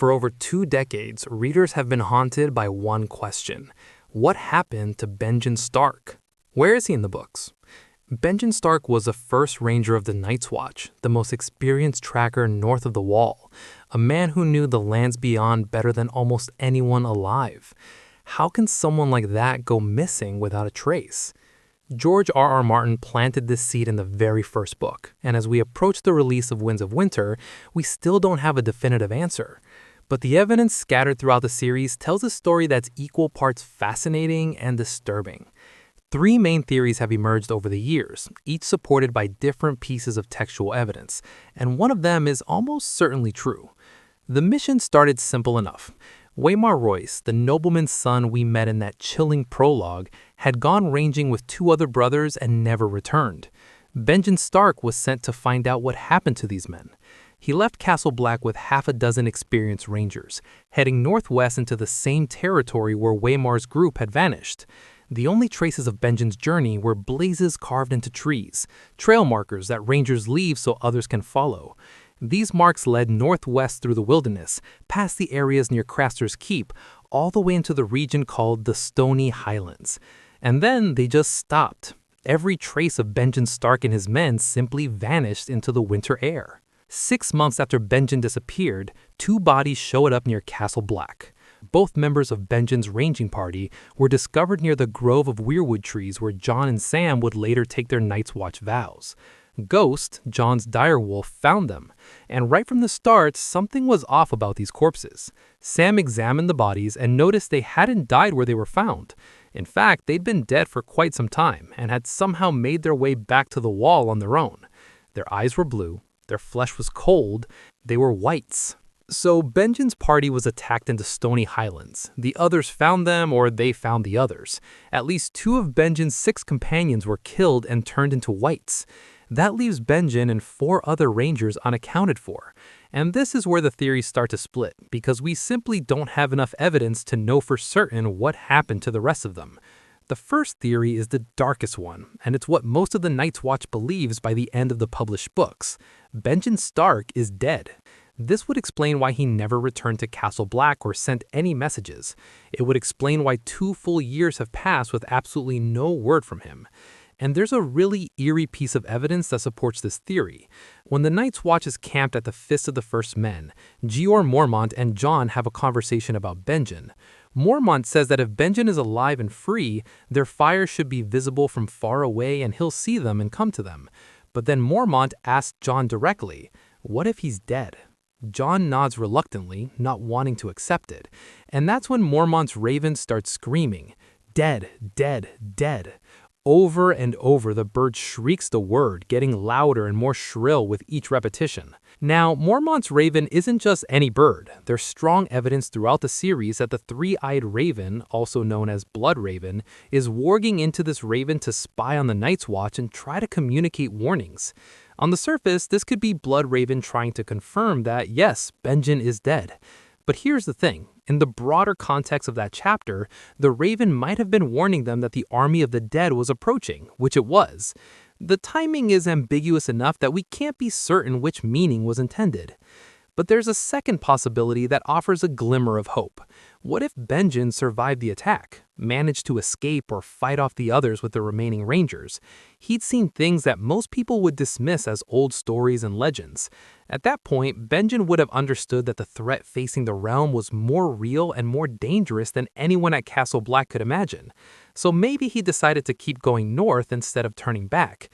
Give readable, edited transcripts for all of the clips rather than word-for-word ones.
For over 2 decades, readers have been haunted by one question. What happened to Benjen Stark? Where is he in the books? Benjen Stark was the first ranger of the Night's Watch, the most experienced tracker north of the Wall, a man who knew the lands beyond better than almost anyone alive. How can someone like that go missing without a trace? George R.R. Martin planted this seed in the very first book, and as we approach the release of Winds of Winter, we still don't have a definitive answer. But the evidence scattered throughout the series tells a story that's equal parts fascinating and disturbing. 3 main theories have emerged over the years, each supported by different pieces of textual evidence, and one of them is almost certainly true. The mission started simple enough. Waymar Royce, the nobleman's son we met in that chilling prologue, had gone ranging with 2 other brothers and never returned. Benjen Stark was sent to find out what happened to these men. He left Castle Black with half a dozen experienced rangers, heading northwest into the same territory where Waymar's group had vanished. The only traces of Benjen's journey were blazes carved into trees, trail markers that rangers leave so others can follow. These marks led northwest through the wilderness, past the areas near Craster's Keep, all the way into the region called the Stony Highlands. And then they just stopped. Every trace of Benjen Stark and his men simply vanished into the winter air. 6 months after Benjen disappeared, 2 bodies showed up near Castle Black. Both members of Benjen's ranging party were discovered near the grove of weirwood trees where John and Sam would later take their Night's Watch vows. Ghost, John's direwolf, found them, and right from the start, something was off about these corpses. Sam examined the bodies and noticed they hadn't died where they were found. In fact, they'd been dead for quite some time and had somehow made their way back to the wall on their own. Their eyes were blue, their flesh was cold, they were whites. So Benjen's party was attacked in the Stony Highlands. The others found them, or they found the others. At least 2 of Benjen's 6 companions were killed and turned into whites. That leaves Benjen and 4 other rangers unaccounted for. And this is where the theories start to split, because we simply don't have enough evidence to know for certain what happened to the rest of them. The first theory is the darkest one, and it's what most of the Night's Watch believes by the end of the published books. Benjen Stark is dead. This would explain why he never returned to Castle Black or sent any messages. It would explain why 2 full years have passed with absolutely no word from him. And there's a really eerie piece of evidence that supports this theory. When the Night's Watch is camped at the Fist of the First Men, Jeor Mormont and John have a conversation about Benjen. Mormont says that if Benjen is alive and free, their fire should be visible from far away and he'll see them and come to them. But then Mormont asks John directly, what if he's dead? John nods reluctantly, not wanting to accept it. And that's when Mormont's raven starts screaming, dead, dead, dead. Over and over, the bird shrieks the word, getting louder and more shrill with each repetition. Now, Mormont's raven isn't just any bird. There's strong evidence throughout the series that the 3-eyed raven, also known as Blood Raven, is warging into this raven to spy on the Night's Watch and try to communicate warnings. On the surface, this could be Blood Raven trying to confirm that, yes, Benjen is dead. But here's the thing. In the broader context of that chapter, the raven might have been warning them that the army of the dead was approaching, which it was. The timing is ambiguous enough that we can't be certain which meaning was intended. But there's a second possibility that offers a glimmer of hope. What if Benjen survived the attack, managed to escape or fight off the others with the remaining rangers? He'd seen things that most people would dismiss as old stories and legends. At that point, Benjen would have understood that the threat facing the realm was more real and more dangerous than anyone at Castle Black could imagine. So maybe he decided to keep going north instead of turning back.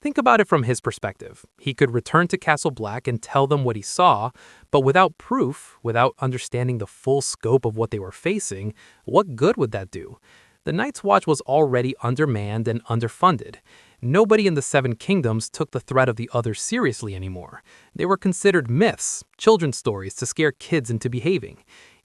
Think about it from his perspective. He could return to Castle Black and tell them what he saw, but without proof, without understanding the full scope of what they were facing, what good would that do? The Night's Watch was already undermanned and underfunded. Nobody in the 7 Kingdoms took the threat of the others seriously anymore. They were considered myths, children's stories to scare kids into behaving.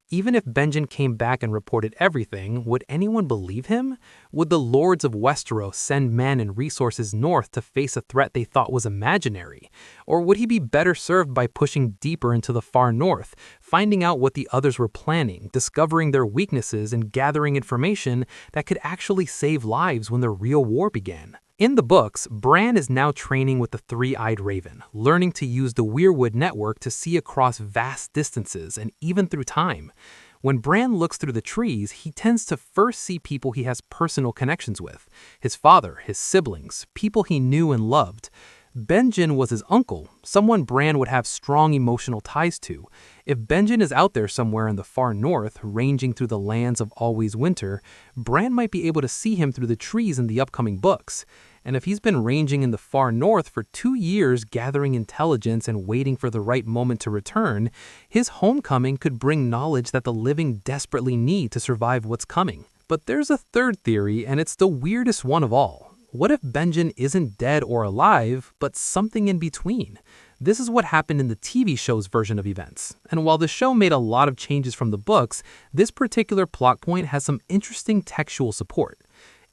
Even if Benjen came back and reported everything, would anyone believe him? Would the lords of Westeros send men and resources north to face a threat they thought was imaginary? Or would he be better served by pushing deeper into the far north, finding out what the others were planning, discovering their weaknesses, and gathering information that could actually save lives when the real war began? In the books, Bran is now training with the three-eyed raven, learning to use the Weirwood network to see across vast distances and even through time. When Bran looks through the trees, he tends to first see people he has personal connections with: his father, his siblings, people he knew and loved. Benjen was his uncle, someone Bran would have strong emotional ties to. If Benjen is out there somewhere in the far north, ranging through the lands of always winter, Bran might be able to see him through the trees in the upcoming books. And if he's been ranging in the far north for 2 years, gathering intelligence and waiting for the right moment to return, his homecoming could bring knowledge that the living desperately need to survive what's coming. But there's a third theory, and it's the weirdest one of all. What if Benjen isn't dead or alive, but something in between? This is what happened in the TV show's version of events. And while the show made a lot of changes from the books, this particular plot point has some interesting textual support.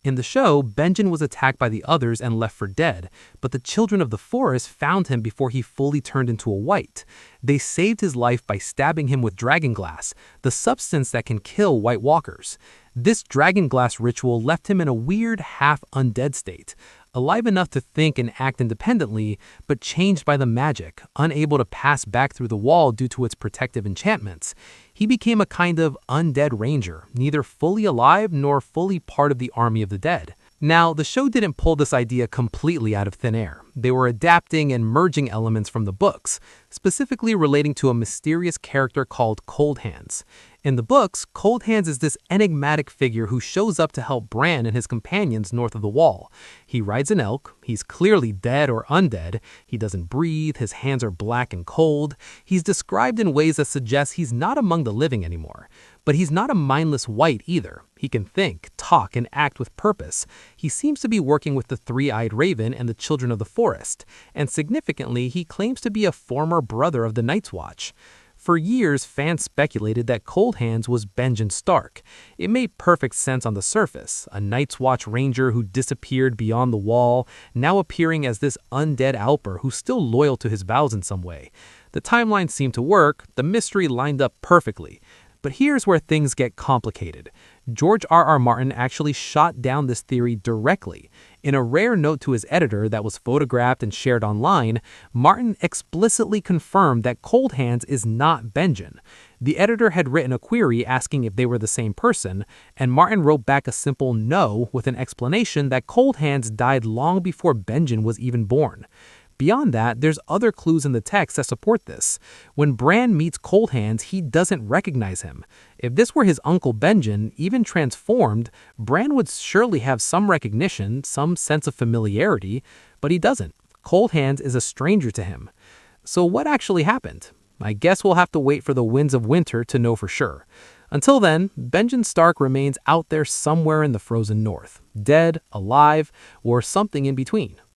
In the show, Benjen was attacked by the others and left for dead, but the children of the forest found him before he fully turned into a white. They saved his life by stabbing him with dragonglass, the substance that can kill White Walkers. This dragonglass ritual left him in a weird half-undead state, alive enough to think and act independently, but changed by the magic, unable to pass back through the wall due to its protective enchantments. He became a kind of undead ranger, neither fully alive nor fully part of the army of the dead. Now, the show didn't pull this idea completely out of thin air. They were adapting and merging elements from the books, specifically relating to a mysterious character called Cold Hands. In the books, Cold Hands is this enigmatic figure who shows up to help Bran and his companions north of the Wall. He rides an elk, he's clearly dead or undead, he doesn't breathe, his hands are black and cold. He's described in ways that suggest he's not among the living anymore. But he's not a mindless white either. He can think, talk, and act with purpose. He seems to be working with the three-eyed raven and the children of the forest, and significantly, he claims to be a former brother of the Night's Watch. For years, fans speculated that Cold Hands was Benjen Stark. It made perfect sense on the surface, a Night's Watch ranger who disappeared beyond the wall, now appearing as this undead Alper who's still loyal to his vows in some way. The timeline seemed to work, the mystery lined up perfectly. But here's where things get complicated. George R.R. Martin actually shot down this theory directly. In a rare note to his editor that was photographed and shared online, Martin explicitly confirmed that Cold Hands is not Benjen. The editor had written a query asking if they were the same person, and Martin wrote back a simple no with an explanation that Cold Hands died long before Benjen was even born. Beyond that, there's other clues in the text that support this. When Bran meets Cold Hands, he doesn't recognize him. If this were his uncle Benjen, even transformed, Bran would surely have some recognition, some sense of familiarity, but he doesn't. Cold Hands is a stranger to him. So what actually happened? I guess we'll have to wait for the winds of winter to know for sure. Until then, Benjen Stark remains out there somewhere in the frozen north, dead, alive, or something in between.